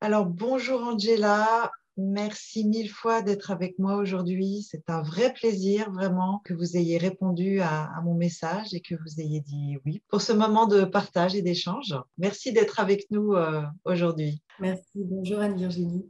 Alors, bonjour Angela, merci mille fois d'être avec moi aujourd'hui. C'est un vrai plaisir vraiment que vous ayez répondu à mon message et que vous ayez dit oui pour ce moment de partage et d'échange. Merci d'être avec nous aujourd'hui. Merci, bonjour Anne-Virginie.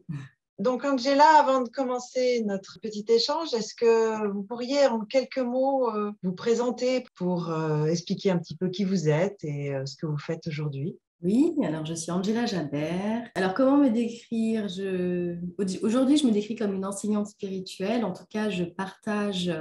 Donc Angela, avant de commencer notre petit échange, est-ce que vous pourriez en quelques mots vous présenter pour expliquer un petit peu qui vous êtes et ce que vous faites aujourd'hui? Oui, alors je suis Angela Jabert. Alors comment me décrire? Aujourd'hui, je me décris comme une enseignante spirituelle. En tout cas, je partage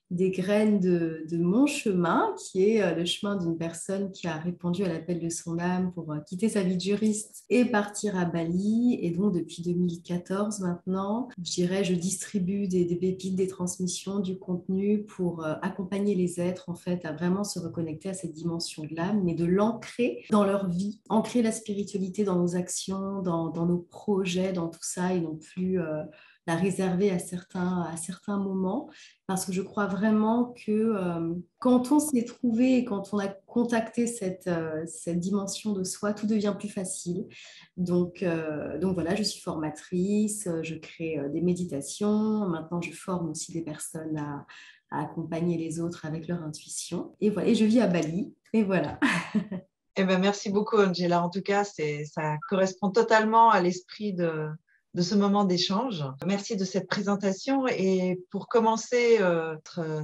des graines de mon chemin, qui est le chemin d'une personne qui a répondu à l'appel de son âme pour quitter sa vie de juriste et partir à Bali. Et donc, depuis 2014 maintenant, je dirais, je distribue des pépites, des transmissions, du contenu pour accompagner les êtres, en fait, à vraiment se reconnecter à cette dimension de l'âme, mais de l'ancrer dans leur vie, ancrer la spiritualité dans nos actions, dans nos projets, dans tout ça, et non plus la réserver à certains moments, parce que je crois vraiment que quand on s'est trouvé, quand on a contacté cette dimension de soi, tout devient plus facile. Donc voilà, je suis formatrice, je crée des méditations, maintenant je forme aussi des personnes à accompagner les autres avec leur intuition. Et voilà, et je vis à Bali, et voilà. Eh ben, merci beaucoup, Angela. En tout cas, ça correspond totalement à l'esprit de ce moment d'échange. Merci de cette présentation. Et pour commencer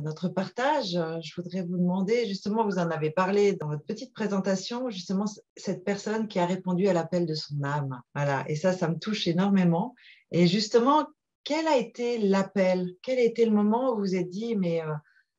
notre partage, je voudrais vous demander, justement, vous en avez parlé dans votre petite présentation, justement, cette personne qui a répondu à l'appel de son âme. Voilà. Et ça me touche énormément. Et justement, quel a été l'appel? Quel a été le moment où vous vous êtes dit, mais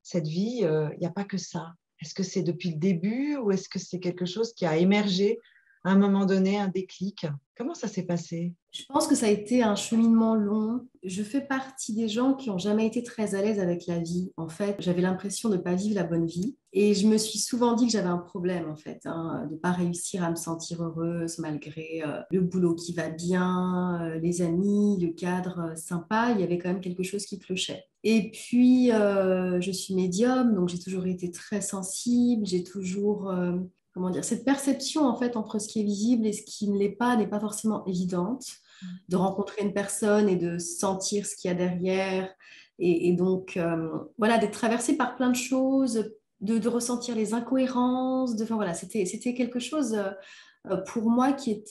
cette vie, il n'y a pas que ça. Est-ce que c'est depuis le début ou est-ce que c'est quelque chose qui a émergé à un moment donné, un déclic? Comment ça s'est passé? Je pense que ça a été un cheminement long. Je fais partie des gens qui n'ont jamais été très à l'aise avec la vie. En fait, j'avais l'impression de ne pas vivre la bonne vie. Et je me suis souvent dit que j'avais un problème, en fait, hein, de ne pas réussir à me sentir heureuse malgré le boulot qui va bien, les amis, le cadre sympa. Il y avait quand même quelque chose qui clochait. Et puis, je suis médium, donc j'ai toujours été très sensible. J'ai toujours comment dire, cette perception en fait entre ce qui est visible et ce qui ne l'est pas n'est pas forcément évidente. De rencontrer une personne et de sentir ce qu'il y a derrière et donc voilà, d'être traversé par plein de choses, de ressentir les incohérences, enfin voilà, c'était quelque chose pour moi qui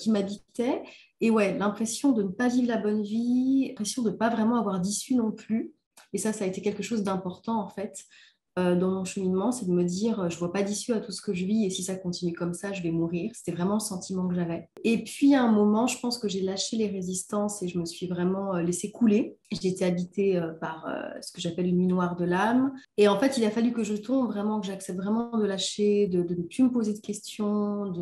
m'habitait et ouais, l'impression de ne pas vivre la bonne vie, l'impression de ne pas vraiment avoir d'issue non plus. Et ça a été quelque chose d'important en fait dans mon cheminement, c'est de me dire, je vois pas d'issue à tout ce que je vis et si ça continue comme ça, je vais mourir. C'était vraiment le sentiment que j'avais. Et puis à un moment, je pense que j'ai lâché les résistances et je me suis vraiment laissée couler. J'ai été habitée par ce que j'appelle une nuit noire de l'âme. Et en fait, il a fallu que je tombe vraiment, que j'accepte vraiment de lâcher, de ne plus me poser de questions,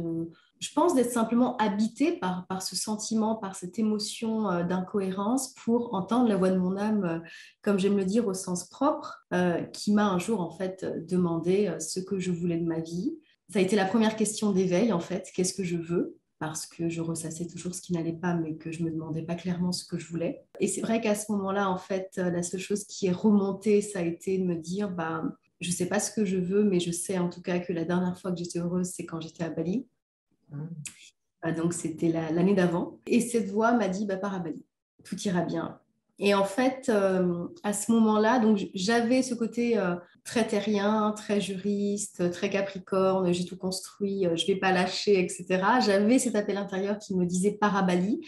je pense d'être simplement habitée par ce sentiment, par cette émotion d'incohérence pour entendre la voix de mon âme, comme j'aime le dire, au sens propre, qui m'a un jour en fait demandé ce que je voulais de ma vie. Ça a été la première question d'éveil en fait, qu'est-ce que je veux? Parce que je ressassais toujours ce qui n'allait pas, mais que je ne me demandais pas clairement ce que je voulais. Et c'est vrai qu'à ce moment-là, en fait, la seule chose qui est remontée, ça a été de me dire, bah, je ne sais pas ce que je veux, mais je sais en tout cas que la dernière fois que j'étais heureuse, c'est quand j'étais à Bali. Donc, c'était l'année d'avant. Et cette voix m'a dit, bah, pars à Bali, tout ira bien. Et en fait, à ce moment-là, donc j'avais ce côté très terrien, très juriste, très capricorne, j'ai tout construit, je ne vais pas lâcher, etc. J'avais cet appel intérieur qui me disait pars à Bali.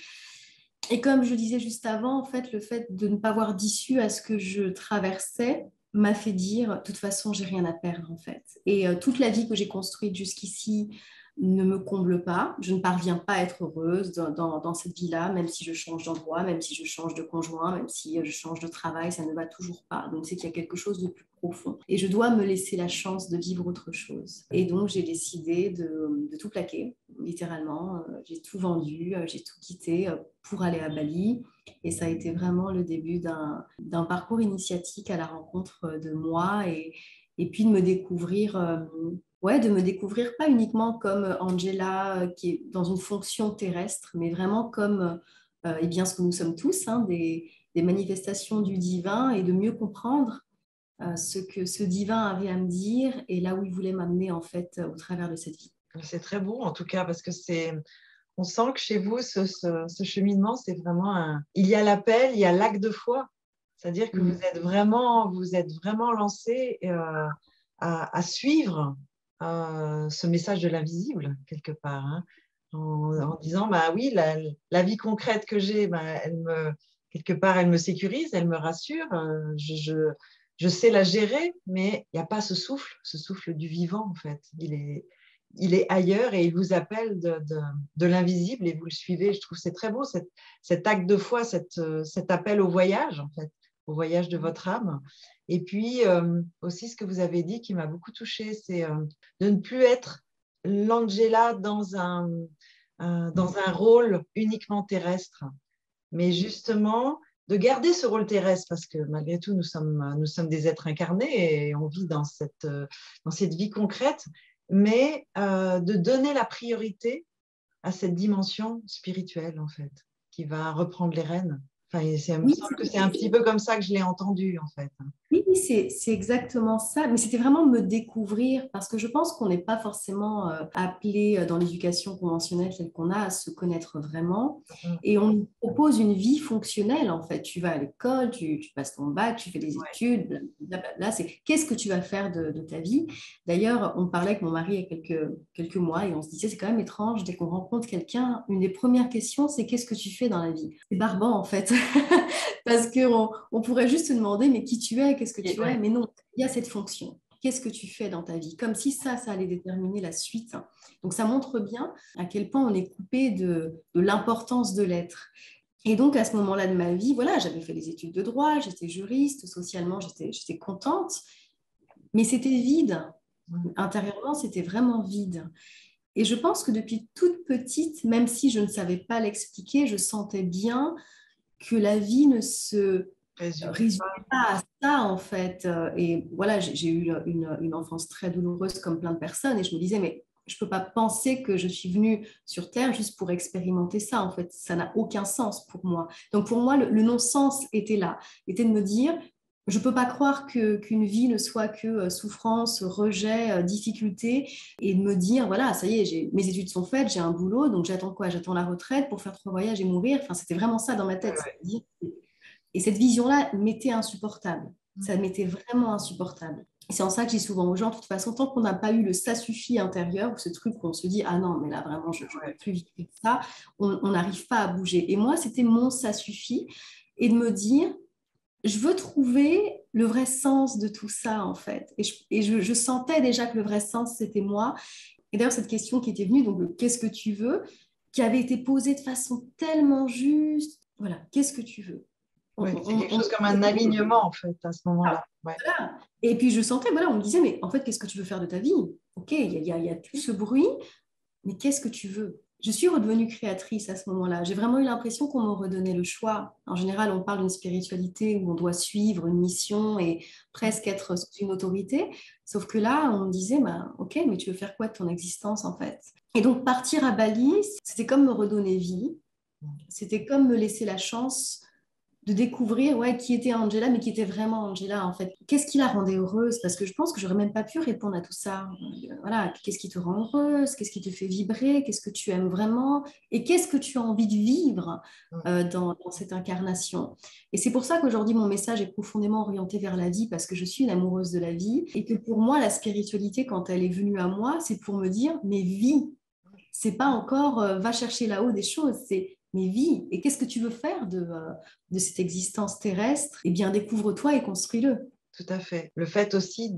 Et comme je disais juste avant, en fait, le fait de ne pas avoir d'issue à ce que je traversais m'a fait dire, de toute façon, j'ai rien à perdre, en fait. Et toute la vie que j'ai construite jusqu'ici ne me comble pas. Je ne parviens pas à être heureuse dans cette vie-là, même si je change d'endroit, même si je change de conjoint, même si je change de travail, ça ne va toujours pas. Donc, c'est qu'il y a quelque chose de plus profond. Et je dois me laisser la chance de vivre autre chose. Et donc, j'ai décidé de tout plaquer, littéralement. J'ai tout vendu, j'ai tout quitté pour aller à Bali. Et ça a été vraiment le début d'un parcours initiatique à la rencontre de moi et puis de me découvrir, ouais, de me découvrir pas uniquement comme Angela qui est dans une fonction terrestre, mais vraiment comme eh bien, ce que nous sommes tous, hein, des manifestations du divin et de mieux comprendre ce que ce divin avait à me dire et là où il voulait m'amener en fait au travers de cette vie. C'est très beau en tout cas parce que c'est On sent que chez vous, ce cheminement, c'est vraiment il y a l'appel, il y a l'acte de foi. C'est-à-dire que vous êtes vraiment lancé à suivre ce message de l'invisible, quelque part, hein, en disant, bah oui, la vie concrète que j'ai, bah, quelque part, elle me sécurise, elle me rassure, je sais la gérer, mais il n'y a pas ce souffle du vivant, en fait. Il est ailleurs et il vous appelle de l'invisible et vous le suivez. Je trouve que c'est très beau, cet acte de foi, cet appel au voyage, en fait, au voyage de votre âme. Et puis, aussi, ce que vous avez dit qui m'a beaucoup touchée, c'est de ne plus être l'Angela dans un rôle uniquement terrestre, mais justement de garder ce rôle terrestre, parce que malgré tout, nous sommes des êtres incarnés et on vit dans cette vie concrète, mais de donner la priorité à cette dimension spirituelle, en fait, qui va reprendre les rênes. Enfin, il me Oui, semble que c'est un petit peu comme ça que je l'ai entendu, en fait. oui, c'est exactement ça. Mais c'était vraiment me découvrir parce que je pense qu'on n'est pas forcément appelé dans l'éducation conventionnelle telle qu'on a à se connaître vraiment. Mm. Et on nous propose une vie fonctionnelle, en fait. Tu vas à l'école, tu passes ton bac, tu fais des Ouais. études, blablabla. C'est qu'est-ce que tu vas faire de ta vie? D'ailleurs, on parlait avec mon mari il y a quelques mois et on se disait, c'est quand même étrange, dès qu'on rencontre quelqu'un, une des premières questions, c'est qu'est-ce que tu fais dans la vie? C'est barbant, en fait. Parce qu'on pourrait juste te demander, mais qui tu es, qu'est-ce que tu es? Ouais. Mais non, il y a cette fonction. Qu'est-ce que tu fais dans ta vie? Comme si ça allait déterminer la suite. Donc, ça montre bien à quel point on est coupé de l'importance de l'être. Et donc, à ce moment-là de ma vie, voilà, j'avais fait des études de droit, j'étais juriste, socialement, j'étais contente, mais c'était vide. Intérieurement, c'était vraiment vide. Et je pense que depuis toute petite, même si je ne savais pas l'expliquer, je sentais bien que la vie ne se Résume résumait pas. pas à ça, en fait. Et voilà, j'ai eu une enfance très douloureuse comme plein de personnes et je me disais, mais je ne peux pas penser que je suis venue sur Terre juste pour expérimenter ça. En fait, ça n'a aucun sens pour moi. Donc pour moi, le non-sens était là, était de me dire, je ne peux pas croire qu'une vie ne soit que souffrance, rejet, difficulté, et de me dire, voilà, ça y est, mes études sont faites, j'ai un boulot, donc j'attends quoi? J'attends la retraite pour faire 3 voyages et mourir. Enfin, c'était vraiment ça dans ma Ouais, tête. ouais. Et cette vision-là m'était insupportable. Ça Mm. m'était vraiment insupportable. Et c'est en ça que j'ai souvent aux gens, de toute façon, tant qu'on n'a pas eu le ça suffit intérieur, ou ce truc où on se dit, ah non, mais là vraiment, je ne peux Ouais. plus vivre avec ça, on n'arrive pas à bouger. Et moi, c'était mon ça suffit. Et de me dire, je veux trouver le vrai sens de tout ça, en fait. Je sentais déjà que le vrai sens, c'était moi. Et d'ailleurs, cette question qui était venue, donc le qu'est-ce que tu veux, qui avait été posée de façon tellement juste, voilà, qu'est-ce que tu veux? Ouais, c'est quelque chose comme un alignement, en fait, à ce moment-là. Ouais. Voilà. Et puis je sentais, voilà, on me disait, mais en fait, qu'est-ce que tu veux faire de ta vie? Ok, il y a tout ce bruit, mais qu'est-ce que tu veux? Je suis redevenue créatrice à ce moment-là. J'ai vraiment eu l'impression qu'on me redonnait le choix. En général, on parle d'une spiritualité où on doit suivre une mission et presque être sous une autorité. Sauf que là, on me disait, bah, ok, mais tu veux faire quoi de ton existence en fait? Et donc partir à Bali, c'était comme me redonner vie. C'était comme me laisser la chance de découvrir ouais, qui était Angela, mais qui était vraiment Angela en fait. Qu'est-ce qui la rendait heureuse? Parce que je pense que j'aurais même pas pu répondre à tout ça. Voilà, qu'est-ce qui te rend heureuse? Qu'est-ce qui te fait vibrer? Qu'est-ce que tu aimes vraiment? Et qu'est-ce que tu as envie de vivre dans cette incarnation? Et c'est pour ça qu'aujourd'hui, mon message est profondément orienté vers la vie, parce que je suis une amoureuse de la vie, et que pour moi, la spiritualité, quand elle est venue à moi, c'est pour me dire, mais vis, c'est pas encore va chercher là-haut des choses, c'est mais vis. Et qu'est-ce que tu veux faire de cette existence terrestre? Eh bien, découvre-toi et construis-le. Tout à fait. Le fait aussi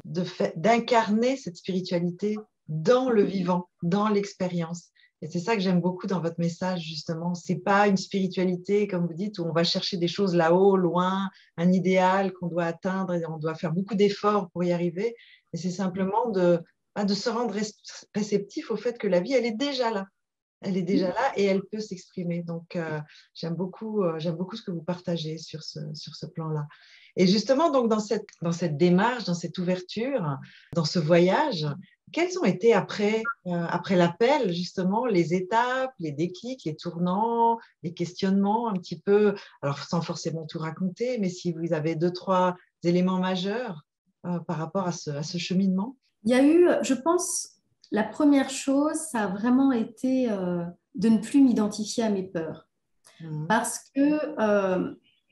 d'incarner cette spiritualité dans le vivant, dans l'expérience. Et c'est ça que j'aime beaucoup dans votre message, justement. C'est pas une spiritualité, comme vous dites, où on va chercher des choses là-haut, loin, un idéal qu'on doit atteindre et on doit faire beaucoup d'efforts pour y arriver. Mais c'est simplement de se rendre réceptif au fait que la vie, elle est déjà là. Elle est déjà là et elle peut s'exprimer. Donc, j'aime beaucoup ce que vous partagez sur ce plan-là. Et justement, donc, dans cette démarche, dans cette ouverture, dans ce voyage, quels ont été après l'appel, justement, les étapes, les déclics, les tournants, les questionnements, un petit peu, alors sans forcément tout raconter, mais si vous avez deux, trois éléments majeurs par rapport à ce cheminement? Il y a eu, je pense, La première chose, ça a vraiment été de ne plus m'identifier à mes peurs. Mhm. Parce que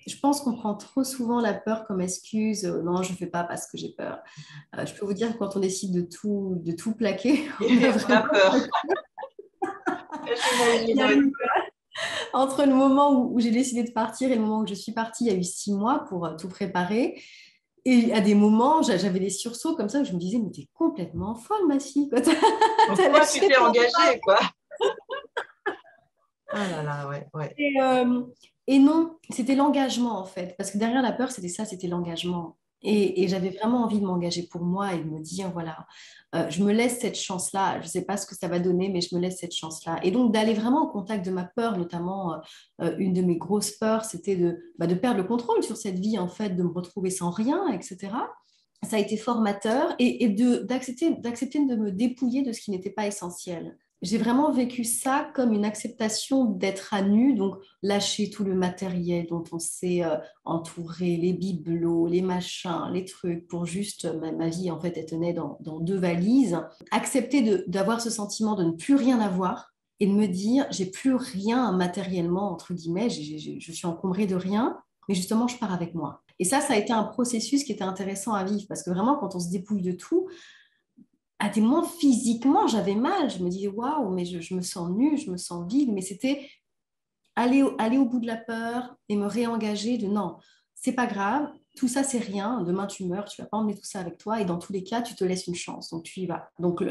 je pense qu'on prend trop souvent la peur comme excuse. Non, je ne fais pas parce que j'ai peur. Je peux vous dire que quand on décide de tout plaquer, on a On a vraiment... peur, Il j'imagine, y a oui. eu, entre le moment où j'ai décidé de partir et le moment où je suis partie, il y a eu 6 mois pour tout préparer. Et à des moments, j'avais des sursauts comme ça où je me disais, mais t'es complètement folle, ma fille, quoi. T'as Pourquoi tu lâché t'es ton... engagée, quoi? Ah là là, ouais, ouais. Et, euh, et non, c'était l'engagement en fait, parce que derrière la peur, c'était ça, c'était l'engagement. Et j'avais vraiment envie de m'engager pour moi et de me dire, voilà, je me laisse cette chance-là. Je ne sais pas ce que ça va donner, mais je me laisse cette chance-là. Et donc d'aller vraiment au contact de ma peur, notamment une de mes grosses peurs, c'était de perdre le contrôle sur cette vie, en fait, de me retrouver sans rien, etc. Ça a été formateur d'accepter de me dépouiller de ce qui n'était pas essentiel. J'ai vraiment vécu ça comme une acceptation d'être à nu, donc lâcher tout le matériel dont on s'est entouré, les bibelots, les machins, les trucs, pour juste, ma vie en fait, elle tenait dans 2 valises. Accepter d'avoir ce sentiment de ne plus rien avoir et de me dire, j'ai plus rien matériellement, entre guillemets, je suis encombrée de rien, mais justement, je pars avec moi. Et ça a été un processus qui était intéressant à vivre parce que vraiment, quand on se dépouille de tout, à des moments physiquement, j'avais mal. Je me disais, waouh, mais je me sens nue, je me sens vide. Mais c'était aller au bout de la peur et me réengager de non, c'est pas grave, tout ça, c'est rien. Demain, tu meurs, tu vas pas emmener tout ça avec toi. Et dans tous les cas, tu te laisses une chance. Donc, tu y vas. Donc,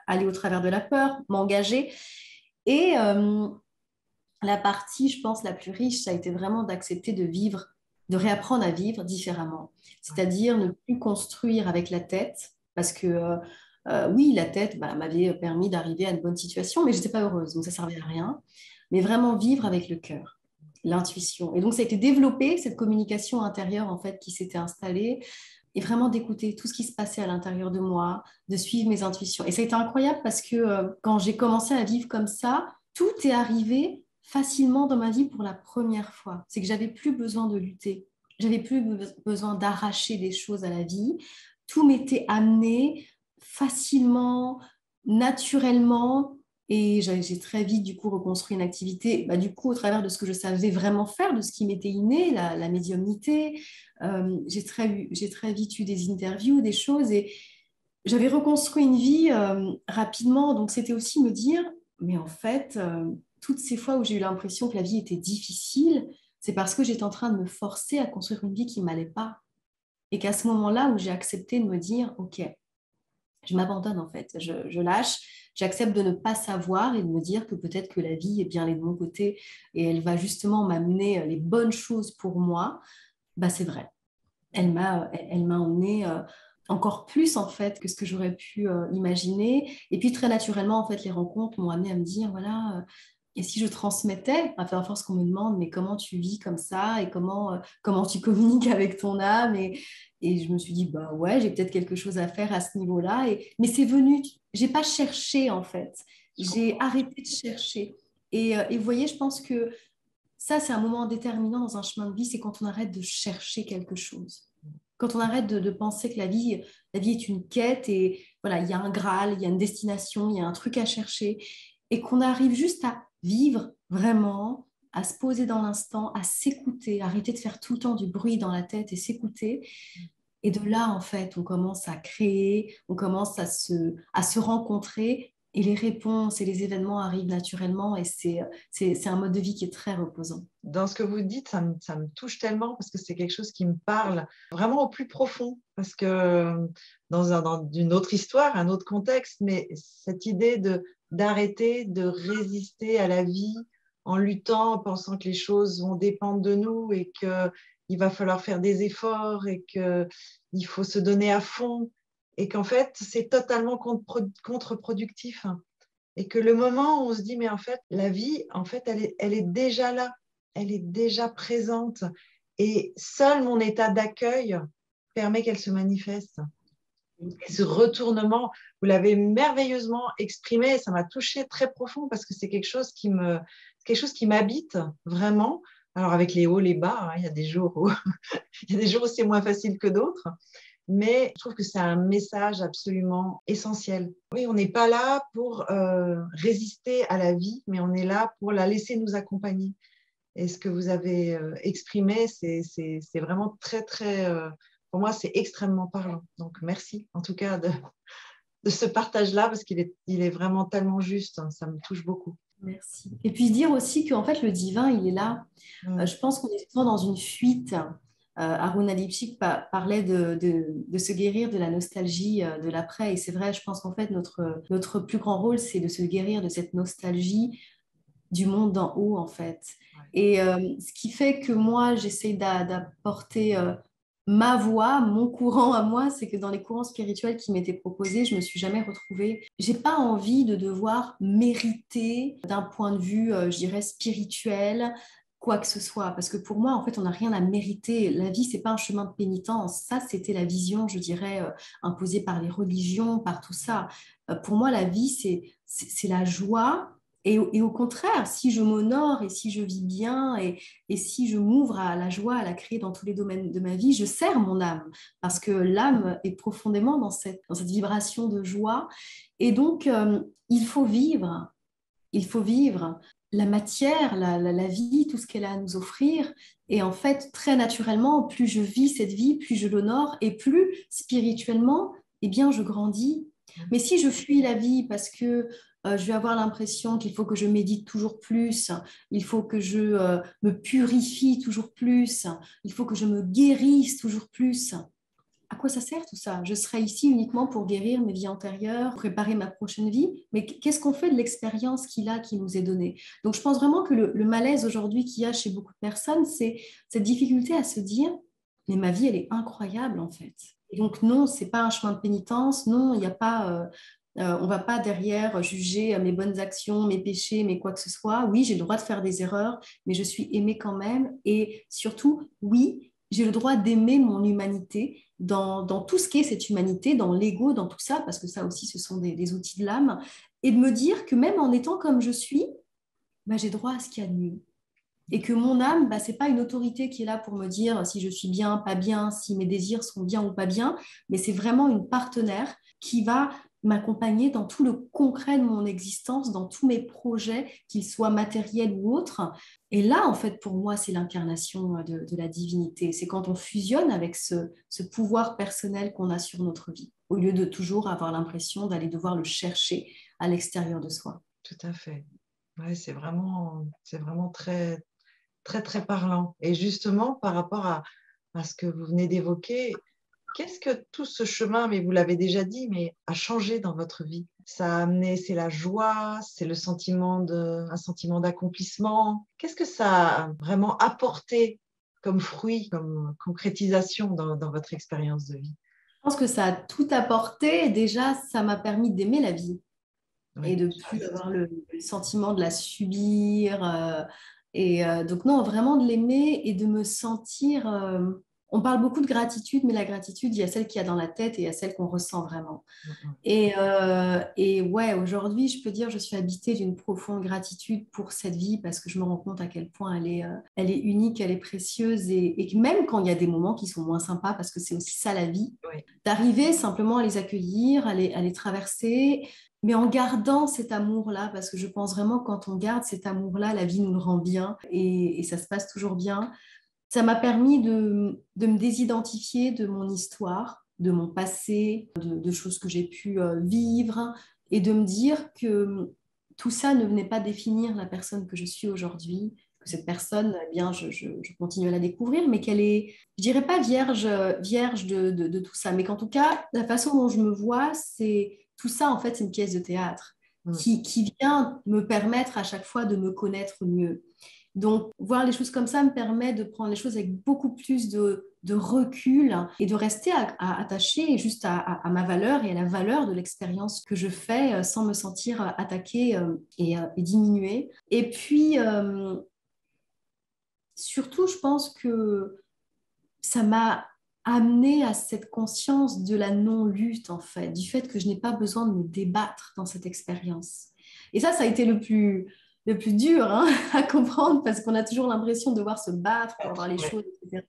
aller au travers de la peur, m'engager. Et la partie, je pense, la plus riche, ça a été vraiment d'accepter de vivre, de réapprendre à vivre différemment. C'est-à-dire ne plus construire avec la tête, parce que oui, la tête m'avait permis d'arriver à une bonne situation, mais je n'étais pas heureuse, donc ça ne servait à rien. Mais vraiment vivre avec le cœur, l'intuition. Et donc ça a été développé, cette communication intérieure, en fait, qui s'était installée, et vraiment d'écouter tout ce qui se passait à l'intérieur de moi, de suivre mes intuitions. Et ça a été incroyable parce que quand j'ai commencé à vivre comme ça, tout est arrivé facilement dans ma vie pour la première fois. C'est que j'avais plus besoin de lutter. J'avais plus besoin d'arracher des choses à la vie. Tout m'était amené facilement, naturellement. Et j'ai très vite, du coup, reconstruit une activité, du coup, au travers de ce que je savais vraiment faire, de ce qui m'était inné, la médiumnité. J'ai très vite eu des interviews, des choses. Et j'avais reconstruit une vie rapidement. Donc, c'était aussi me dire, mais en fait, toutes ces fois où j'ai eu l'impression que la vie était difficile, c'est parce que j'étais en train de me forcer à construire une vie qui ne m'allait pas. Et qu'à ce moment-là où j'ai accepté de me dire, OK, je m'abandonne en fait, je lâche, j'accepte de ne pas savoir et de me dire que peut-être que la vie est bien allée de mon côté et elle va justement m'amener les bonnes choses pour moi, c'est vrai. Elle m'a emmené encore plus en fait que ce que j'aurais pu imaginer. Et puis très naturellement, en fait, les rencontres m'ont amené à me dire, voilà, et si je transmettais, à force qu'on me demande, mais comment tu vis comme ça et comment tu communiques avec ton âme et je me suis dit, bah ouais, j'ai peut-être quelque chose à faire à ce niveau-là. Mais c'est venu, j'ai pas cherché en fait. Je J'ai comprends. arrêté de chercher. Et vous voyez, je pense que ça, c'est un moment déterminant dans un chemin de vie, c'est quand on arrête de chercher quelque chose. Quand on arrête de penser que la vie est une quête et voilà, il y a un Graal, il y a une destination, il y a un truc à chercher et qu'on arrive juste à vivre vraiment, à se poser dans l'instant, à s'écouter, arrêter de faire tout le temps du bruit dans la tête et s'écouter. Et de là, en fait, on commence à créer, on commence à se rencontrer et les réponses et les événements arrivent naturellement et c'est un mode de vie qui est très reposant. Dans ce que vous dites, ça me touche tellement parce que c'est quelque chose qui me parle vraiment au plus profond. Parce que dans une autre histoire, un autre contexte, mais cette idée d'arrêter de résister à la vie en luttant, en pensant que les choses vont dépendre de nous et qu'il va falloir faire des efforts et qu'il faut se donner à fond et qu'en fait, c'est totalement contre-productif. Et que le moment où on se dit, mais en fait, la vie, en fait, elle est déjà là, elle est déjà présente. Et seul mon état d'accueil permet qu'elle se manifeste. Et ce retournement, vous l'avez merveilleusement exprimé, ça m'a touché très profond parce que c'est quelque chose qui m'habite vraiment. Alors avec les hauts, les bas, hein, il y a des jours où, il y a des jours où c'est moins facile que d'autres. mais je trouve que c'est un message absolument essentiel. Oui, on n'est pas là pour résister à la vie, mais on est là pour la laisser nous accompagner. Et ce que vous avez exprimé, c'est vraiment très, très, pour moi, c'est extrêmement parlant. Donc, merci en tout cas de ce partage-là, parce il est vraiment tellement juste, hein, ça me touche beaucoup. Merci. Et puis dire aussi qu'en fait, le divin, il est là. Je pense qu'on est souvent dans une fuite. Aruna Dipchik parlait de se guérir de la nostalgie de l'après. Et c'est vrai, je pense qu'en fait, notre plus grand rôle, c'est de se guérir de cette nostalgie du monde d'en haut, en fait. Et ce qui fait que moi, j'essaie d'apporter ma voix, mon courant à moi, c'est que dans les courants spirituels qui m'étaient proposés, je me suis jamais retrouvée. J'ai pas envie de devoir mériter d'un point de vue, je dirais, spirituel, quoi que ce soit. Parce que pour moi, en fait, on n'a rien à mériter. La vie, c'est pas un chemin de pénitence. Ça, c'était la vision, je dirais, imposée par les religions, par tout ça. Pour moi, la vie, c'est la joie. Et au contraire, si je m'honore et si je vis bien et si je m'ouvre à la joie, à la créer dans tous les domaines de ma vie, je sers mon âme parce que l'âme est profondément dans cette vibration de joie. Et donc, il faut vivre. Il faut vivre la matière, la vie, tout ce qu'elle a à nous offrir. Et en fait, très naturellement, plus je vis cette vie, plus je l'honore et plus spirituellement, eh bien, je grandis. Mais si je fuis la vie parce que je vais avoir l'impression qu'il faut que je médite toujours plus, il faut que je me purifie toujours plus, il faut que je me guérisse toujours plus. À quoi ça sert tout ça? Je serai ici uniquement pour guérir mes vies antérieures, préparer ma prochaine vie, mais qu'est-ce qu'on fait de l'expérience qui nous est donnée? Donc je pense vraiment que le malaise aujourd'hui qu'il y a chez beaucoup de personnes, c'est cette difficulté à se dire, mais ma vie, elle est incroyable en fait. Et donc non, c'est pas un chemin de pénitence, non, il n'y a pas... on ne va pas derrière juger mes bonnes actions, mes péchés, mais quoi que ce soit. Oui, j'ai le droit de faire des erreurs, mais je suis aimée quand même. Et surtout, oui, j'ai le droit d'aimer mon humanité dans tout ce qu'est cette humanité, dans l'ego, dans tout ça, parce que ça aussi, ce sont des outils de l'âme. Et de me dire que même en étant comme je suis, bah, j'ai droit à ce qu'il y a de mieux. Et que mon âme, bah, ce n'est pas une autorité qui est là pour me dire si je suis bien, pas bien, si mes désirs sont bien ou pas bien, mais c'est vraiment une partenaire qui va m'accompagner dans tout le concret de mon existence, dans tous mes projets, qu'ils soient matériels ou autres. Et là, en fait, pour moi, c'est l'incarnation de la divinité. C'est quand on fusionne avec ce pouvoir personnel qu'on a sur notre vie, au lieu de toujours avoir l'impression d'aller devoir le chercher à l'extérieur de soi. Tout à fait. Ouais, c'est vraiment très, très, très parlant. Et justement, par rapport à ce que vous venez d'évoquer, qu'est-ce que tout ce chemin, mais vous l'avez déjà dit, mais a changé dans votre vie? Ça a amené, c'est la joie, c'est un sentiment d'accomplissement. Qu'est-ce que ça a vraiment apporté comme fruit, comme concrétisation dans votre expérience de vie? Je pense que ça a tout apporté. Déjà, ça m'a permis d'aimer la vie et Oui, de plus avoir le sentiment de la subir. Donc non, vraiment de l'aimer et de me sentir... on parle beaucoup de gratitude, mais la gratitude, il y a celle qu'il y a dans la tête et il y a celle qu'on ressent vraiment. Et ouais, aujourd'hui, je peux dire je suis habitée d'une profonde gratitude pour cette vie parce que je me rends compte à quel point elle est unique, elle est précieuse et que même quand il y a des moments qui sont moins sympas, parce que c'est aussi ça la vie, oui, d'arriver simplement à les accueillir, à les traverser, mais en gardant cet amour-là, parce que je pense vraiment que quand on garde cet amour-là, la vie nous le rend bien et ça se passe toujours bien. Ça m'a permis de me désidentifier de mon histoire, de mon passé, de choses que j'ai pu vivre et de me dire que tout ça ne venait pas définir la personne que je suis aujourd'hui, que cette personne, eh bien, je continue à la découvrir, mais qu'elle est, je dirais pas vierge de tout ça, mais qu'en tout cas, la façon dont je me vois, c'est tout ça, en fait, c'est une pièce de théâtre qui vient me permettre à chaque fois de me connaître mieux. Donc, voir les choses comme ça me permet de prendre les choses avec beaucoup plus de recul et de rester attaché juste à ma valeur et à la valeur de l'expérience que je fais sans me sentir attaquée et diminuée. Et puis, surtout, je pense que ça m'a amené à cette conscience de la non-lutte, en fait, du fait que je n'ai pas besoin de me débattre dans cette expérience. Et ça a été le plus dur hein, à comprendre parce qu'on a toujours l'impression de devoir se battre pour avoir les choses, etc.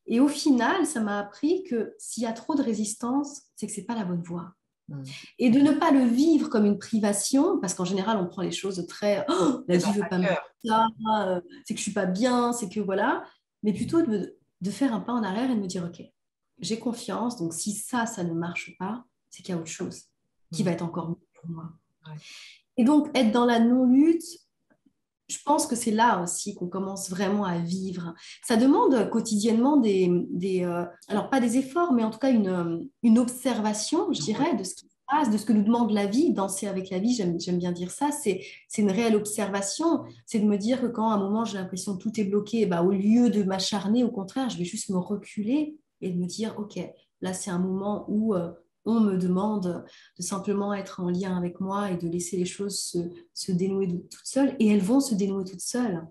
Et au final, ça m'a appris que s'il y a trop de résistance, c'est que ce n'est pas la bonne voie. Et de ne pas le vivre comme une privation, parce qu'en général, on prend les choses de très oh, la vie ne veut pas me faire ça, c'est que je ne suis pas bien, c'est que voilà. Mais plutôt de faire un pas en arrière et de me dire ok, j'ai confiance, donc si ça ne marche pas, c'est qu'il y a autre chose qui va être encore mieux pour moi. Ouais. Et donc, être dans la non-lutte, je pense que c'est là aussi qu'on commence vraiment à vivre. Ça demande quotidiennement alors pas des efforts, mais en tout cas une observation, je dirais, de ce qui se passe, de ce que nous demande la vie. Danser avec la vie, j'aime bien dire ça, c'est une réelle observation. C'est de me dire que quand à un moment j'ai l'impression que tout est bloqué, bah, au lieu de m'acharner, au contraire, je vais juste me reculer et de me dire, OK, là c'est un moment où on me demande de simplement être en lien avec moi et de laisser les choses se dénouer toutes seules. Et elles vont se dénouer toutes seules.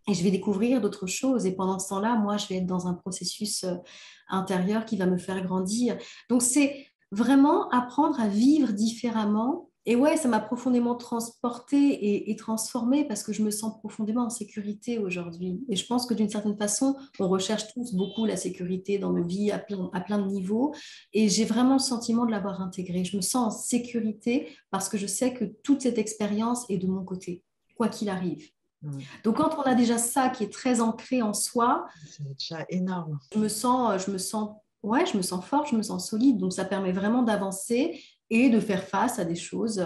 Et je vais découvrir d'autres choses. Et pendant ce temps-là, moi, je vais être dans un processus intérieur qui va me faire grandir. Donc, c'est vraiment apprendre à vivre différemment. Et ouais, ça m'a profondément transportée et transformée parce que je me sens profondément en sécurité aujourd'hui. Et je pense que d'une certaine façon, on recherche tous beaucoup la sécurité dans nos vies à plein de niveaux. Et j'ai vraiment le sentiment de l'avoir intégrée. Je me sens en sécurité parce que je sais que toute cette expérience est de mon côté, quoi qu'il arrive. Donc, quand on a déjà ça qui est très ancré en soi, c'est déjà énorme. Ouais, je me sens forte, je me sens solide. Donc, ça permet vraiment d'avancer et de faire face à des choses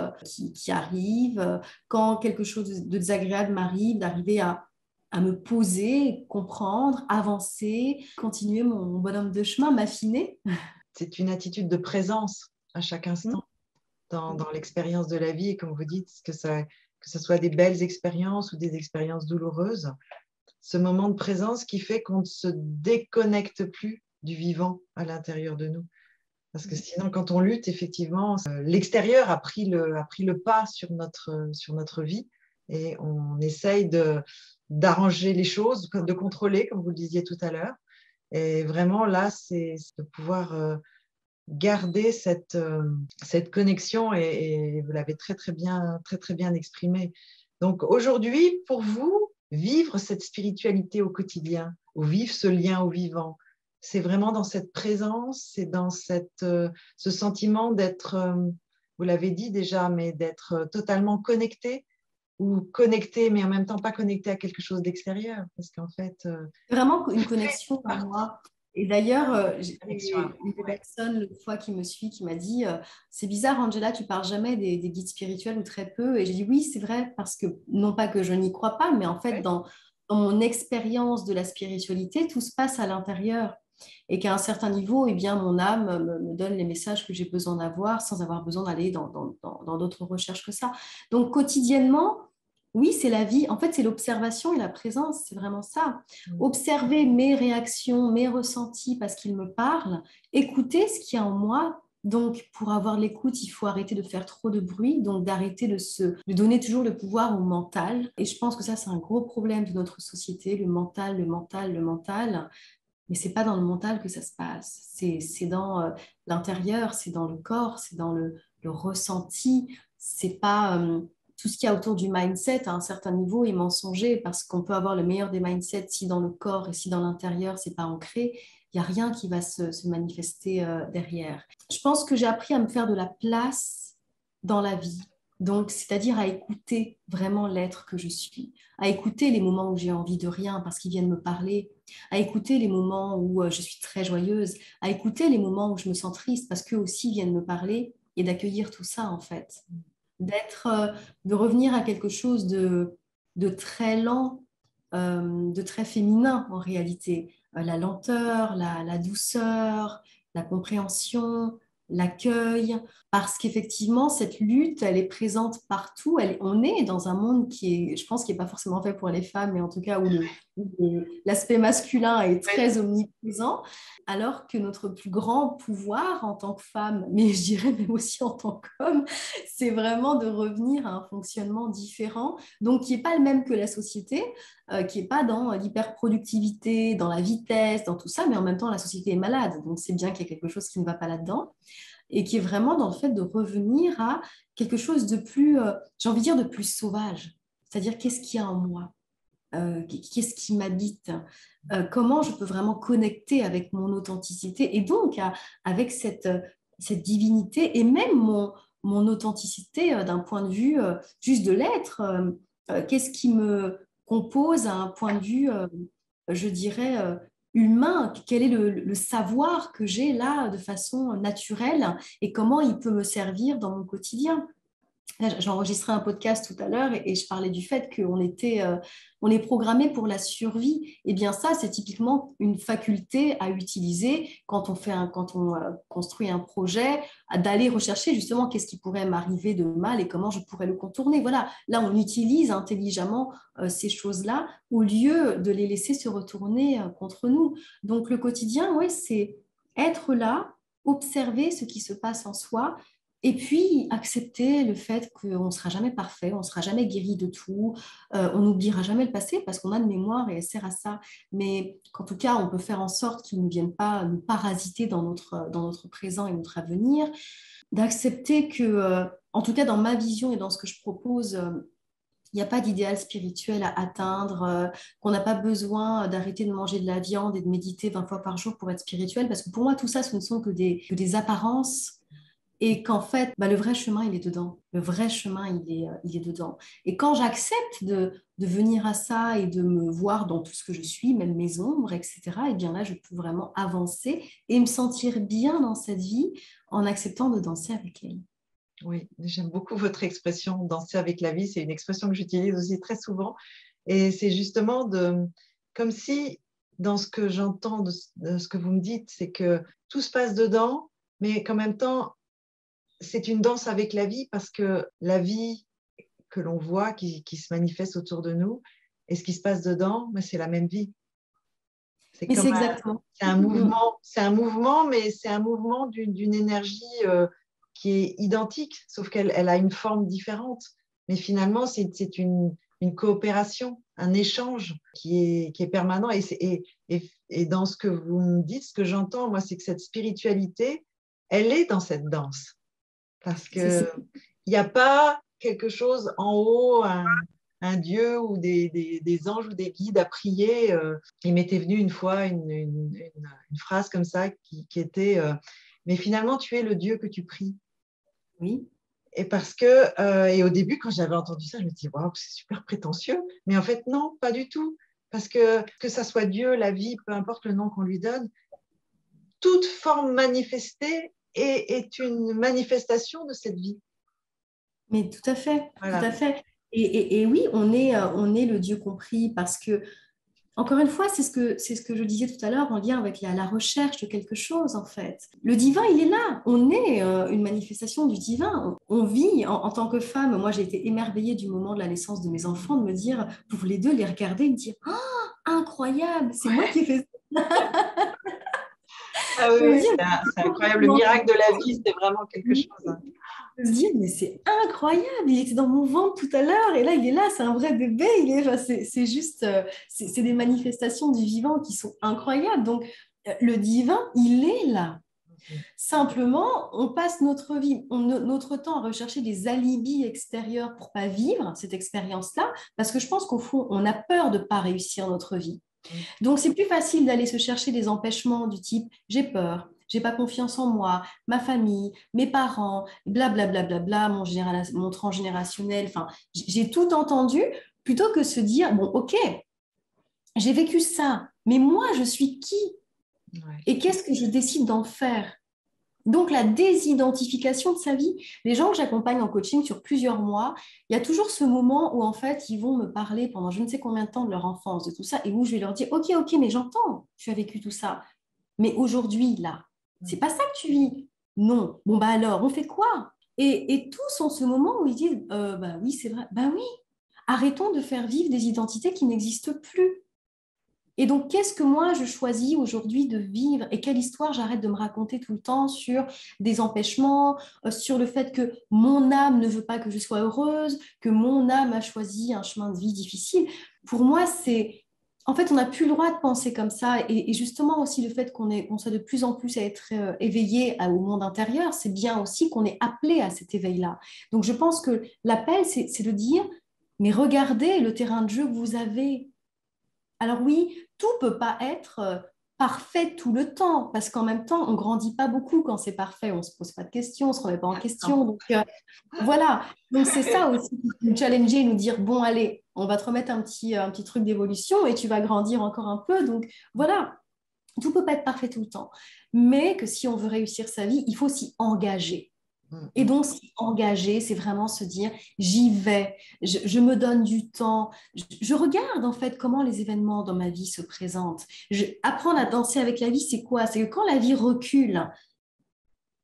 qui arrivent. Quand quelque chose de désagréable m'arrive, d'arriver à me poser, comprendre, avancer, continuer mon bonhomme de chemin, m'affiner. C'est une attitude de présence à chaque instant dans l'expérience de la vie. Et comme vous dites, que ce soit des belles expériences ou des expériences douloureuses, ce moment de présence qui fait qu'on ne se déconnecte plus du vivant à l'intérieur de nous. Parce que sinon, quand on lutte, effectivement, l'extérieur a pris le pas sur notre vie et on essaye d'arranger les choses, de contrôler, comme vous le disiez tout à l'heure. Et vraiment, là, c'est de pouvoir garder cette connexion et vous l'avez très, très bien exprimé. Donc, aujourd'hui, pour vous, vivre cette spiritualité au quotidien, ou vivre ce lien au vivant, c'est vraiment dans cette présence, c'est dans ce sentiment d'être, vous l'avez dit déjà, mais d'être totalement connecté ou connecté, mais en même temps pas connecté à quelque chose d'extérieur. Parce qu'en fait, Vraiment une connexion à moi. Et d'ailleurs, j'ai connexion à une vous. personne, une fois qui me suit, qui m'a dit c'est bizarre, Angela, tu parles jamais des guides spirituels ou très peu. Et j'ai dit oui, c'est vrai, parce que non pas que je n'y crois pas, mais en fait, dans mon expérience de la spiritualité, tout se passe à l'intérieur. Et qu'à un certain niveau, eh bien, mon âme me donne les messages que j'ai besoin d'avoir sans avoir besoin d'aller dans d'autres recherches que ça. Donc, quotidiennement, oui, c'est la vie. En fait, c'est l'observation et la présence. C'est vraiment ça. Observer mes réactions, mes ressentis parce qu'ils me parlent. Écouter ce qu'il y a en moi. Donc, pour avoir l'écoute, il faut arrêter de faire trop de bruit, donc d'arrêter de donner toujours le pouvoir au mental. Et je pense que ça, c'est un gros problème de notre société, le mental, le mental, le mental. Mais c'est pas dans le mental que ça se passe. C'est dans l'intérieur, c'est dans le corps, c'est dans le ressenti. C'est pas tout ce qu'il y a autour du mindset à un certain niveau est mensonger parce qu'on peut avoir le meilleur des mindsets si dans le corps et si dans l'intérieur c'est pas ancré. Il n'y a rien qui va se manifester derrière. Je pense que j'ai appris à me faire de la place dans la vie. Donc, c'est-à-dire à écouter vraiment l'être que je suis, à écouter les moments où j'ai envie de rien parce qu'ils viennent me parler, à écouter les moments où je suis très joyeuse, à écouter les moments où je me sens triste parce qu'eux aussi viennent me parler et d'accueillir tout ça en fait. De revenir à quelque chose de très lent, de très féminin en réalité. La lenteur, la douceur, la compréhension, l'accueil, parce qu'effectivement, cette lutte, elle est présente partout. On est dans un monde qui est, je pense, qui n'est pas forcément fait pour les femmes, mais en tout cas où l'aspect masculin est très omniprésent, alors que notre plus grand pouvoir en tant que femme, mais je dirais même aussi en tant qu'homme, c'est vraiment de revenir à un fonctionnement différent, donc qui n'est pas le même que la société, qui n'est pas dans l'hyperproductivité, dans la vitesse, dans tout ça, mais en même temps, la société est malade, donc c'est bien qu'il y ait quelque chose qui ne va pas là-dedans, et qui est vraiment dans le fait de revenir à quelque chose de plus, j'ai envie de dire, de plus sauvage, c'est-à-dire qu'est-ce qu'il y a en moi. qu'est-ce qui m'habite, comment je peux vraiment connecter avec mon authenticité et donc avec cette divinité et même mon authenticité d'un point de vue juste de l'être. Qu'est-ce qui me compose à un point de vue, je dirais, humain? Quel est le savoir que j'ai là de façon naturelle et comment il peut me servir dans mon quotidien? J'ai enregistré un podcast tout à l'heure et je parlais du fait on est programmé pour la survie. Et bien ça, c'est typiquement une faculté à utiliser quand on construit un projet, d'aller rechercher justement qu'est-ce qui pourrait m'arriver de mal et comment je pourrais le contourner. Voilà, là, on utilise intelligemment ces choses-là au lieu de les laisser se retourner contre nous. Donc le quotidien, oui, c'est être là, observer ce qui se passe en soi et puis, accepter le fait qu'on ne sera jamais parfait, on ne sera jamais guéri de tout, on n'oubliera jamais le passé parce qu'on a une mémoire et elle sert à ça. Mais qu'en tout cas, on peut faire en sorte qu'ils ne viennent pas nous parasiter dans notre présent et notre avenir. D'accepter que, en tout cas dans ma vision et dans ce que je propose, il n'y a pas d'idéal spirituel à atteindre, qu'on n'a pas besoin d'arrêter de manger de la viande et de méditer 20 fois par jour pour être spirituel. Parce que pour moi, tout ça, ce ne sont que des apparences et qu'en fait, le vrai chemin, il est dedans. Le vrai chemin, il est dedans. Et quand j'accepte de venir à ça et de me voir dans tout ce que je suis, même mes ombres, etc., et bien là, je peux vraiment avancer et me sentir bien dans cette vie en acceptant de danser avec elle. Oui, j'aime beaucoup votre expression danser avec la vie. C'est une expression que j'utilise aussi très souvent. Et c'est justement comme si, dans ce que j'entends de ce que vous me dites, c'est que tout se passe dedans, mais qu'en même temps, c'est une danse avec la vie parce que la vie que l'on voit, qui se manifeste autour de nous, et ce qui se passe dedans, mais c'est la même vie. C'est Mais comme c'est exactement. c'est un mouvement, mais c'est un mouvement d'une énergie qui est identique, sauf qu'elle a une forme différente. Mais finalement, c'est une coopération, un échange qui est permanent. Et dans ce que vous me dites, ce que j'entends, moi, c'est que cette spiritualité, elle est dans cette danse. Parce C'est qu'il n'y a pas quelque chose en haut, un dieu ou des anges ou des guides à prier. Il m'était venu une fois une phrase comme ça qui était mais finalement, tu es le Dieu que tu pries. Oui. Et parce que, et au début, quand j'avais entendu ça, je me dis, waouh, c'est super prétentieux. Mais en fait, non, pas du tout. Parce que ça soit Dieu, la vie, peu importe le nom qu'on lui donne, toute forme manifestée est une manifestation de cette vie. Mais tout à fait, tout Voilà. à fait. Et oui, on est le Dieu compris parce que, encore une fois, c'est ce que je disais tout à l'heure en lien avec la recherche de quelque chose, en fait. Le divin, il est là. On est une manifestation du divin. On vit en tant que femme. Moi, j'ai été émerveillée du moment de la naissance de mes enfants, de me dire, pour les deux, les regarder et me dire, oh, incroyable, c'est moi qui ai fait ça. Ah oui, Et me oui, dire, c'est incroyable. Le miracle de la vie, c'est vraiment quelque chose. Hein. se dire, mais c'est incroyable, il était dans mon ventre tout à l'heure et là, il est là, c'est un vrai bébé. Enfin, c'est juste, c'est des manifestations du vivant qui sont incroyables. Donc, le divin, il est là. Simplement, on passe notre vie, notre temps à rechercher des alibis extérieurs pour pas vivre cette expérience-là, parce que je pense qu'au fond, on a peur de ne pas réussir notre vie. Donc, c'est plus facile d'aller se chercher des empêchements du type j'ai peur, j'ai pas confiance en moi, ma famille, mes parents, blablabla, bla, bla, bla, mon transgénérationnel. Enfin, j'ai tout entendu plutôt que se dire bon, ok, j'ai vécu ça, mais moi, je suis qui Ouais. et qu'est-ce que je décide d'en faire? Donc, la désidentification de sa vie. Les gens que j'accompagne en coaching sur plusieurs mois, il y a toujours ce moment où, en fait, ils vont me parler pendant je ne sais combien de temps de leur enfance, de tout ça, et où je vais leur dire, ok, mais j'entends, tu as vécu tout ça. Mais aujourd'hui, là, c'est pas ça que tu vis. Non. Bon, bah alors, on fait quoi? Et tous ont ce moment où ils disent, bah oui, c'est vrai. Bah oui, arrêtons de faire vivre des identités qui n'existent plus. Et donc, qu'est-ce que moi, je choisis aujourd'hui de vivre et quelle histoire j'arrête de me raconter tout le temps sur des empêchements, sur le fait que mon âme ne veut pas que je sois heureuse, que mon âme a choisi un chemin de vie difficile. Pour moi, c'est... En fait, on n'a plus le droit de penser comme ça. Et justement aussi le fait qu'on soit de plus en plus à être éveillé au monde intérieur, c'est bien aussi qu'on est appelé à cet éveil-là. Donc, je pense que l'appel, c'est de dire, mais regardez le terrain de jeu que vous avez. Alors oui, tout ne peut pas être parfait tout le temps, parce qu'en même temps, on ne grandit pas beaucoup quand c'est parfait, on ne se pose pas de questions, on ne se remet pas en question. Donc voilà, donc c'est ça aussi, nous challenger, nous dire, bon, allez, on va te remettre un petit truc d'évolution et tu vas grandir encore un peu. Donc voilà, tout ne peut pas être parfait tout le temps, mais que si on veut réussir sa vie, il faut s'y engager. Et donc, s'y engager, c'est vraiment se dire, j'y vais, je me donne du temps, je regarde en fait comment les événements dans ma vie se présentent. Apprendre à danser avec la vie, c'est quoi? C'est que quand la vie recule,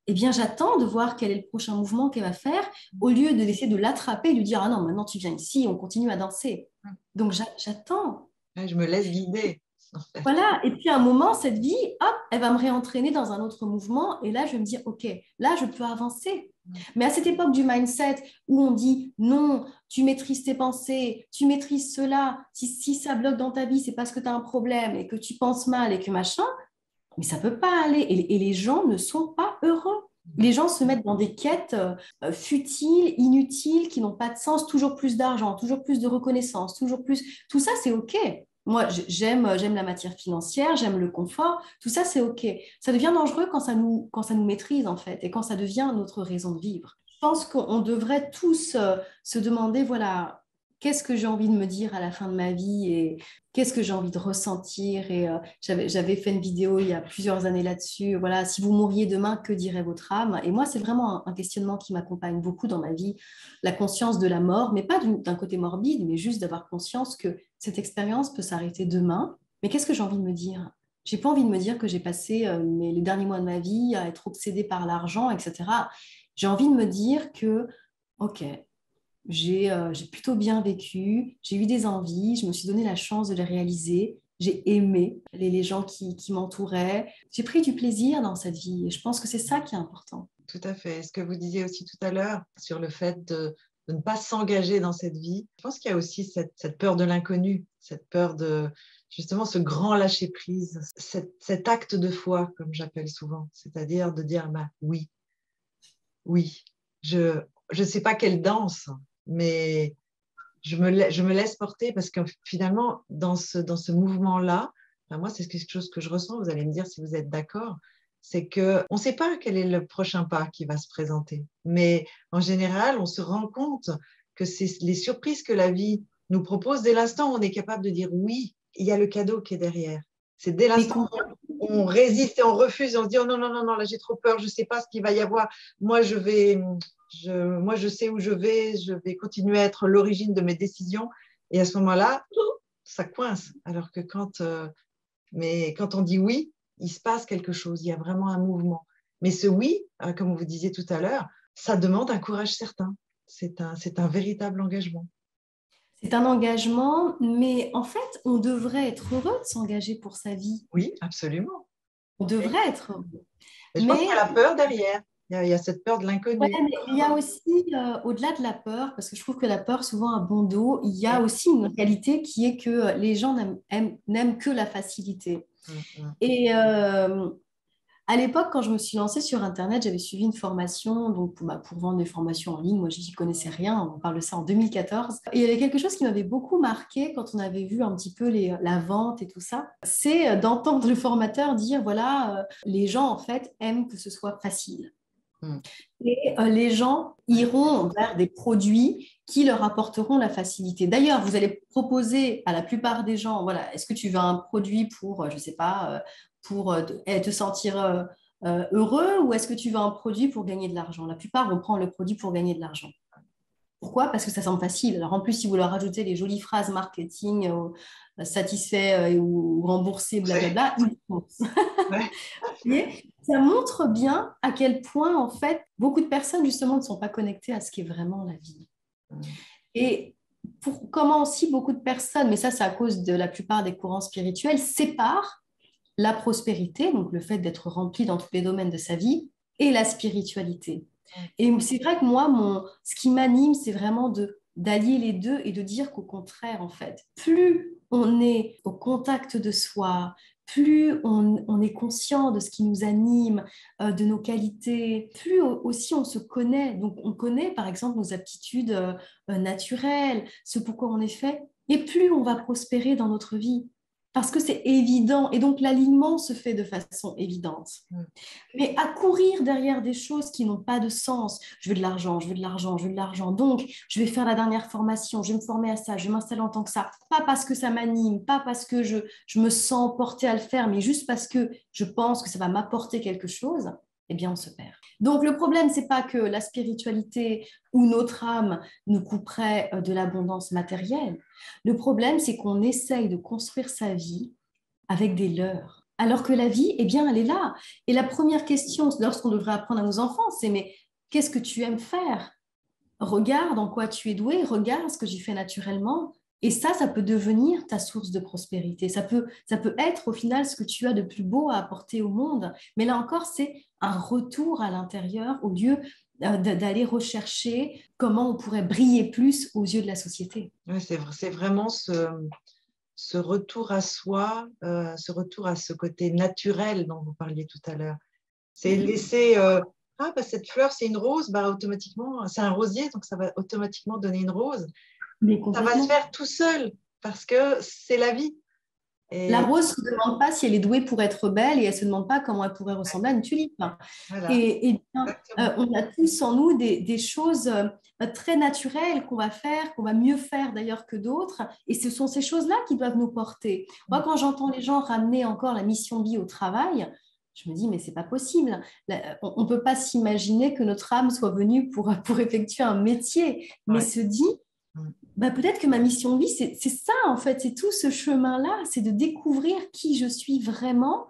eh bien, j'attends de voir quel est le prochain mouvement qu'elle va faire, au lieu de laisser de l'attraper et de lui dire, ah non, maintenant tu viens ici, on continue à danser. Donc, j'attends. Ouais, je me laisse guider, en fait. Voilà, et puis à un moment, cette vie, hop, elle va me réentraîner dans un autre mouvement, et là, je vais me dire, OK, là, je peux avancer. Mais à cette époque du mindset où on dit, non, tu maîtrises tes pensées, tu maîtrises cela, si ça bloque dans ta vie, c'est parce que tu as un problème et que tu penses mal et que machin, mais ça ne peut pas aller. Et les gens ne sont pas heureux. Les gens se mettent dans des quêtes futiles, inutiles, qui n'ont pas de sens, toujours plus d'argent, toujours plus de reconnaissance, toujours plus. Tout ça, c'est OK. Moi, j'aime la matière financière, j'aime le confort, tout ça, c'est OK. Ça devient dangereux quand ça nous maîtrise, en fait, et quand ça devient notre raison de vivre. Je pense qu'on devrait tous se demander, voilà, qu'est-ce que j'ai envie de me dire à la fin de ma vie et qu'est-ce que j'ai envie de ressentir. Et j'avais fait une vidéo il y a plusieurs années là-dessus. Voilà, si vous mouriez demain, que dirait votre âme? Et moi, c'est vraiment un questionnement qui m'accompagne beaucoup dans ma vie, la conscience de la mort, mais pas d'un côté morbide, mais juste d'avoir conscience que cette expérience peut s'arrêter demain. Mais qu'est-ce que j'ai envie de me dire? J'ai pas envie de me dire que j'ai passé les derniers mois de ma vie à être obsédée par l'argent, etc. J'ai envie de me dire que, OK, j'ai plutôt bien vécu, j'ai eu des envies, je me suis donné la chance de les réaliser, j'ai aimé les gens qui m'entouraient, j'ai pris du plaisir dans cette vie et je pense que c'est ça qui est important. Tout à fait. Ce que vous disiez aussi tout à l'heure sur le fait de ne pas s'engager dans cette vie, je pense qu'il y a aussi cette peur de l'inconnu, cette peur de justement ce grand lâcher-prise, cet acte de foi, comme j'appelle souvent, c'est-à-dire de dire bah, oui, oui, je ne sais pas quelle danse, mais je me laisse porter parce que finalement, dans ce mouvement-là, enfin, moi, c'est quelque chose que je ressens, vous allez me dire si vous êtes d'accord, c'est qu'on ne sait pas quel est le prochain pas qui va se présenter. Mais en général, on se rend compte que c'est les surprises que la vie nous propose. Dès l'instant où on est capable de dire oui, il y a le cadeau qui est derrière. C'est dès Mais l'instant où on résiste et on refuse et on se dit oh non, non, non, non, là j'ai trop peur, je ne sais pas ce qu'il va y avoir. Moi, moi, je sais où je vais continuer à être l'origine de mes décisions. Et à ce moment-là, ça coince. Alors que mais quand on dit oui, il se passe quelque chose, il y a vraiment un mouvement. Mais ce oui, comme vous disiez tout à l'heure, ça demande un courage certain. C'est un véritable engagement. c'est un engagement, mais en fait, on devrait être heureux de s'engager pour sa vie. Oui, absolument. On Et devrait être heureux. je pense qu'il y a la Mais peur derrière. Il y a cette peur de ouais, l'inconnu. mais il y a aussi, au-delà de la peur, parce que je trouve que la peur souvent a bon dos, il y a Oui. aussi une qualité qui est que les gens n'aiment que la facilité. Mm, mm. Et à l'époque, quand je me suis lancée sur Internet, j'avais suivi une formation donc pour vendre des formations en ligne. Moi, je n'y connaissais rien. On parle de ça en 2014. Et il y avait quelque chose qui m'avait beaucoup marqué quand on avait vu un petit peu la vente et tout ça. C'est d'entendre le formateur dire, voilà, les gens, en fait, aiment que ce soit facile. Mm. Et les gens iront vers des produits qui leur apporteront la facilité. D'ailleurs, vous allez proposer à la plupart des gens, voilà, est-ce que tu veux un produit pour, je ne sais pas, pour te sentir heureux ou est-ce que tu veux un produit pour gagner de l'argent? La plupart vont prendre le produit pour gagner de l'argent. Pourquoi? Parce que ça semble facile. Alors en plus, si vous leur rajoutez les jolies phrases marketing, satisfait ou remboursé, Ouais, blablabla, ils foncent. ouais. Mais ça montre bien à quel point, en fait, beaucoup de personnes, justement, ne sont pas connectées à ce qui est vraiment la vie. Mm. Et comment aussi beaucoup de personnes, mais ça, c'est à cause de la plupart des courants spirituels, séparent la prospérité, donc le fait d'être rempli dans tous les domaines de sa vie, et la spiritualité. Et c'est vrai que moi, ce qui m'anime, c'est vraiment d'allier les deux et de dire qu'au contraire, en fait, plus on est au contact de soi, plus on est conscient de ce qui nous anime, de nos qualités, plus aussi on se connaît. Donc, on connaît, par exemple, nos aptitudes naturelles, ce pourquoi on est fait, et plus on va prospérer dans notre vie. parce que c'est évident et donc l'alignement se fait de façon évidente. Mais à courir derrière des choses qui n'ont pas de sens, je veux de l'argent, je veux de l'argent, je veux de l'argent, donc je vais faire la dernière formation, je vais me former à ça, je vais m'installer en tant que ça, pas parce que ça m'anime, pas parce que je me sens portée à le faire, mais juste parce que je pense que ça va m'apporter quelque chose, eh bien on se perd. Donc le problème, c'est pas que la spiritualité ou notre âme nous couperait de l'abondance matérielle. Le problème, c'est qu'on essaye de construire sa vie avec des leurres. Alors que la vie, eh bien, elle est là. Et la première question, lorsqu'on devrait apprendre à nos enfants, c'est mais qu'est-ce que tu aimes faire? Regarde en quoi tu es doué, regarde ce que tu fais naturellement. Et ça peut devenir ta source de prospérité. Ça peut être au final ce que tu as de plus beau à apporter au monde. Mais là encore, c'est un retour à l'intérieur au lieu d'aller rechercher comment on pourrait briller plus aux yeux de la société. Ouais, c'est vraiment ce retour à soi, ce retour à ce côté naturel dont vous parliez tout à l'heure. C'est laisser, ah, bah, cette fleur, c'est une rose, bah, automatiquement, c'est un rosier, donc ça va automatiquement donner une rose. Mais Ça va se complètement. faire tout seul parce que c'est la vie. La Et rose ne se demande pas si elle est douée pour être belle et elle ne se demande pas comment elle pourrait ressembler à une tulipe. voilà, Et bien, exactement. on a tous en nous des choses très naturelles qu'on va faire, qu'on va mieux faire d'ailleurs que d'autres. Et ce sont ces choses-là qui doivent nous porter. Moi, quand j'entends les gens ramener encore la mission de vie au travail, je me dis, mais c'est pas possible. On ne peut pas s'imaginer que notre âme soit venue pour effectuer un métier, mais Ouais. se dit, bah, peut-être que ma mission de vie, c'est ça en fait, c'est tout ce chemin-là, c'est de découvrir qui je suis vraiment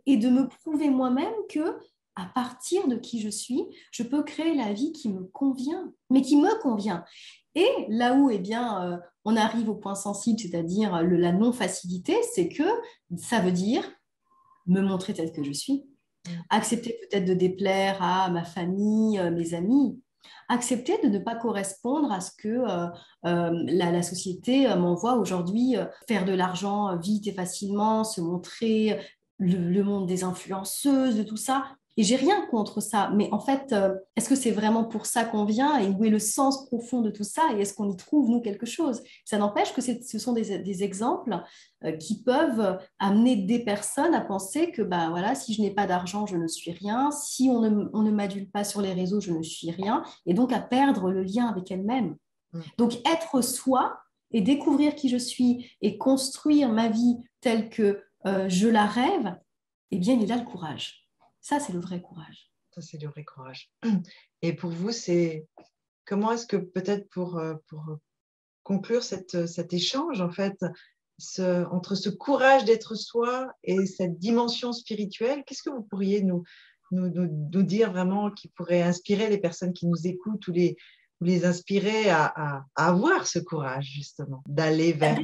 et de me prouver moi-même que à partir de qui je suis, je peux créer la vie qui me convient, mais qui me convient. Et là où eh bien, on arrive au point sensible, c'est-à-dire la non-facilité, c'est que ça veut dire me montrer telle que je suis, accepter peut-être de déplaire à ma famille, mes amis, accepter de ne pas correspondre à ce que la société m'envoie aujourd'hui, faire de l'argent vite et facilement, se montrer le monde des influenceuses, de tout ça. Et j'ai rien contre ça, mais en fait, est-ce que c'est vraiment pour ça qu'on vient et où est le sens profond de tout ça et est-ce qu'on y trouve, nous, quelque chose? Ça n'empêche que ce sont des exemples qui peuvent amener des personnes à penser que bah, voilà, si je n'ai pas d'argent, je ne suis rien, si on ne m'adule pas sur les réseaux, je ne suis rien, et donc à perdre le lien avec elle-même. Donc être soi et découvrir qui je suis et construire ma vie telle que je la rêve, eh bien, il est là le courage. Ça, c'est le vrai courage. Ça, c'est du vrai courage. Et pour vous, comment est-ce que peut-être pour conclure cet échange, en fait, entre ce courage d'être soi et cette dimension spirituelle, qu'est-ce que vous pourriez nous dire vraiment qui pourrait inspirer les personnes qui nous écoutent ou les inspirer à avoir ce courage, justement, d'aller vers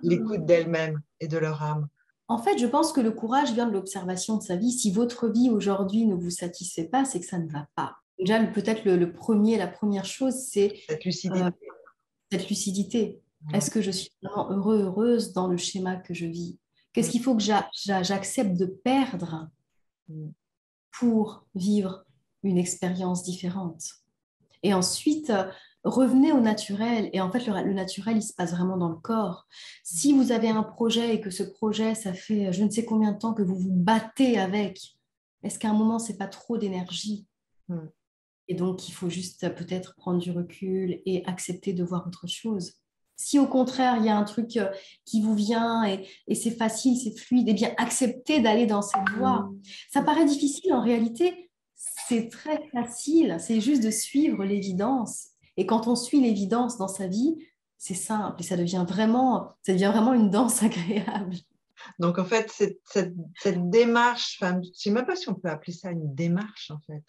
l'écoute d'elles-mêmes et de leur âme? En fait, je pense que le courage vient de l'observation de sa vie. Si votre vie aujourd'hui ne vous satisfait pas, c'est que ça ne va pas. Déjà, peut-être la première chose, c'est Cette lucidité. cette lucidité. Est-ce que je suis vraiment heureuse dans le schéma que je vis? Qu'est-ce qu'il faut que j'accepte de perdre pour vivre une expérience différente? Et ensuite, revenez au naturel. Et en fait, le naturel, il se passe vraiment dans le corps. Si vous avez un projet et que ce projet, ça fait je ne sais combien de temps que vous vous battez avec, est-ce qu'à un moment, c'est pas trop d'énergie? Et donc, il faut juste peut-être prendre du recul et accepter de voir autre chose. Si au contraire, il y a un truc qui vous vient et c'est facile, c'est fluide, eh bien, acceptez d'aller dans cette voie. Ça paraît difficile, en réalité, c'est très facile. C'est juste de suivre l'évidence. Et quand on suit l'évidence dans sa vie, c'est simple et ça devient vraiment une danse agréable. Donc, en fait, cette démarche, enfin, je ne sais même pas si on peut appeler ça une démarche, en fait.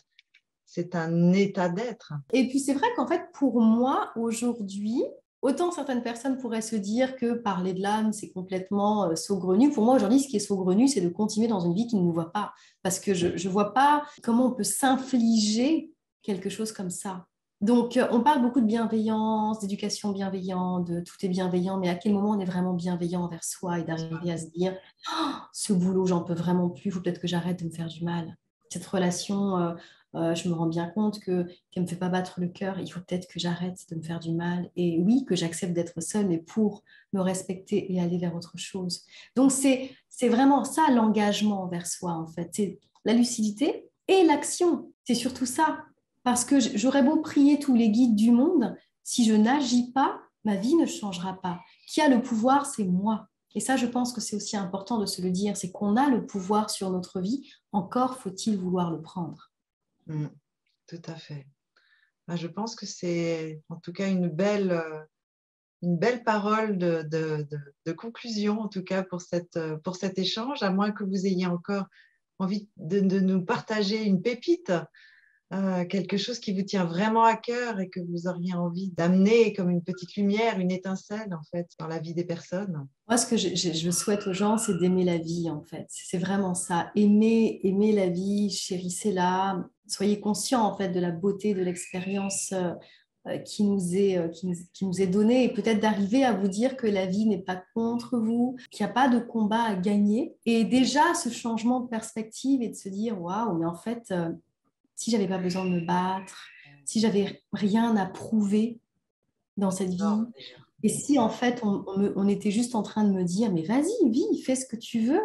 C'est un état d'être. Et puis c'est vrai qu'en fait, pour moi, aujourd'hui, autant certaines personnes pourraient se dire que parler de l'âme, c'est complètement saugrenu. Pour moi, aujourd'hui, ce qui est saugrenu, c'est de continuer dans une vie qui ne nous voit pas. Parce que je ne vois pas comment on peut s'infliger quelque chose comme ça. Donc, on parle beaucoup de bienveillance, d'éducation bienveillante, de tout est bienveillant, mais à quel moment on est vraiment bienveillant envers soi et d'arriver à se dire oh, ce boulot, j'en peux vraiment plus, il faut peut-être que j'arrête de me faire du mal. Cette relation Je me rends bien compte qu'elle ne me fait pas battre le cœur. Il faut peut-être que j'arrête de me faire du mal. Et oui, que j'accepte d'être seule, mais pour me respecter et aller vers autre chose. Donc, c'est vraiment ça l'engagement envers soi, en fait. C'est la lucidité et l'action. C'est surtout ça. Parce que j'aurais beau prier tous les guides du monde, si je n'agis pas, ma vie ne changera pas. Qui a le pouvoir, c'est moi. Et ça, je pense que c'est aussi important de se le dire, c'est qu'on a le pouvoir sur notre vie, encore faut-il vouloir le prendre. Mm, tout à fait. Ben, je pense que c'est en tout cas une belle parole de conclusion, en tout cas pour cet échange, à moins que vous ayez encore envie de nous partager une pépite, quelque chose qui vous tient vraiment à cœur et que vous auriez envie d'amener comme une petite lumière, une étincelle, en fait, dans la vie des personnes. Moi, ce que je souhaite aux gens, c'est d'aimer la vie, en fait. C'est vraiment ça. Aimer la vie, chérissez-la. Soyez conscients, en fait, de la beauté de l'expérience qui nous est donnée et peut-être d'arriver à vous dire que la vie n'est pas contre vous, qu'il n'y a pas de combat à gagner. Et déjà, ce changement de perspective et de se dire, waouh, mais en fait, si j'avais pas besoin de me battre, si j'avais rien à prouver dans cette vie, Énorme, déjà. et si en fait on était juste en train de me dire, mais vas-y, vis, fais ce que tu veux,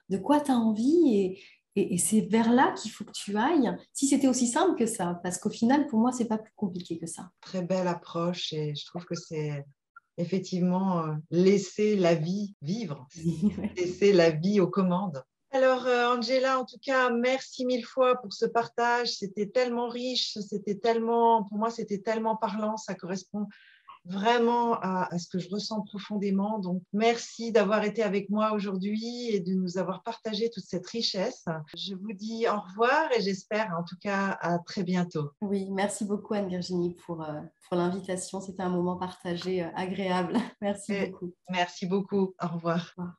de quoi tu as envie, et c'est vers là qu'il faut que tu ailles, si c'était aussi simple que ça, parce qu'au final, pour moi, c'est pas plus compliqué que ça. Très belle approche et je trouve que c'est effectivement laisser la vie vivre, laisser la vie aux commandes. Alors, Angela, en tout cas, merci mille fois pour ce partage. C'était tellement riche, c'était tellement, pour moi, c'était tellement parlant. Ça correspond vraiment à ce que je ressens profondément. Donc, merci d'avoir été avec moi aujourd'hui et de nous avoir partagé toute cette richesse. Je vous dis au revoir et j'espère en tout cas à très bientôt. Oui, merci beaucoup Anne-Virginie pour l'invitation. C'était un moment partagé agréable. Merci Et beaucoup. merci beaucoup. Au revoir. Au revoir.